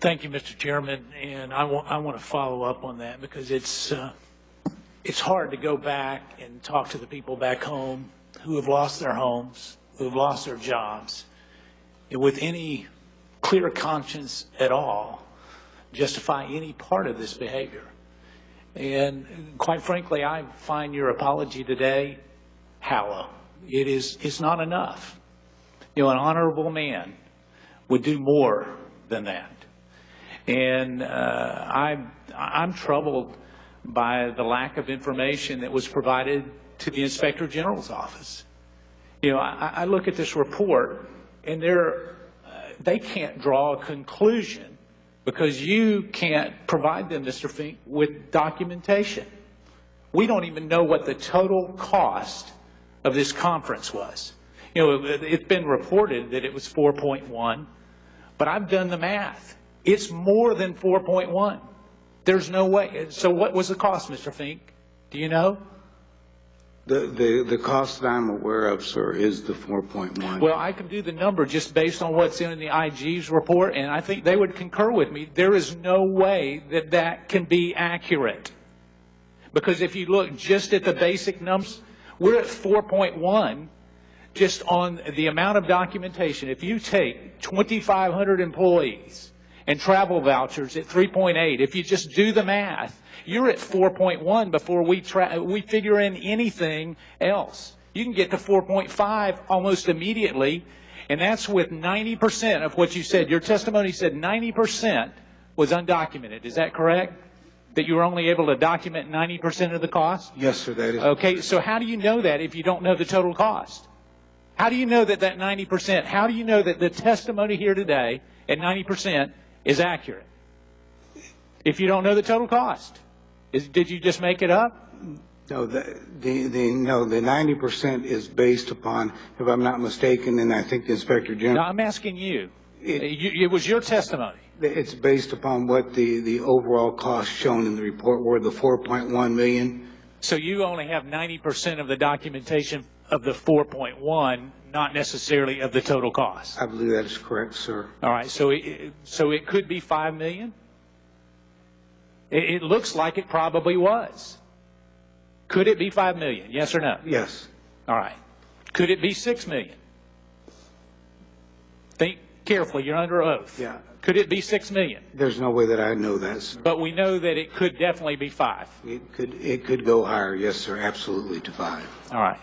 Thank you, Mr. Chairman, and I want to follow up on that because it's hard to go back and talk to the people back home who have lost their homes, who have lost their jobs, and with any clear conscience at all, justify any part of this behavior. And quite frankly, I find your apology today hollow. It's not enough. You know, an honorable man would do more than that. And I'm troubled by the lack of information that was provided to the Inspector General's office. You know, I look at this report, and they can't draw a conclusion because you can't provide them, Mr. Fink, with documentation. We don't even know what the total cost of this conference was. You know, it's been reported that it was 4.1, but I've done the math. It's more than 4.1. There's no way. So what was the cost, Mr. Fink? Do you know? The cost that I'm aware of, sir, is the 4.1. Well, I can do the number just based on what's in the IG's report, and I think they would concur with me. There is no way that that can be accurate. Because if you look just at the basic numbers, we're at 4.1 just on the amount of documentation. If you take 2,500 employees and travel vouchers at 3.8, if you just do the math, you're at 4.1 before we figure in anything else. You can get to 4.5 almost immediately, and that's with 90% of what you said. Your testimony said 90% was undocumented. Is that correct? That you were only able to document 90% of the cost? Yes, sir, that is. Okay, so how do you know that if you don't know the total cost? How do you know that 90%, how do you know that the testimony here today at 90% is accurate if you don't know the total cost? Did you just make it up? No, the 90% is based upon, if I'm not mistaken, and I think the Inspector General. No, I'm asking you. It was your testimony. It's based upon what the overall cost shown in the report were, the 4.1 million. So you only have 90% of the documentation of the 4.1, not necessarily of the total cost. I believe that is correct, sir. All right, so it could be 5 million? It looks like it probably was. Could it be 5 million? Yes or no? Yes. All right. Could it be 6 million? Think carefully. You're under oath. Yeah. Could it be 6 million? There's no way that I know that, sir. But we know that it could definitely be 5. It could go higher, yes, sir, absolutely, to 5. All right.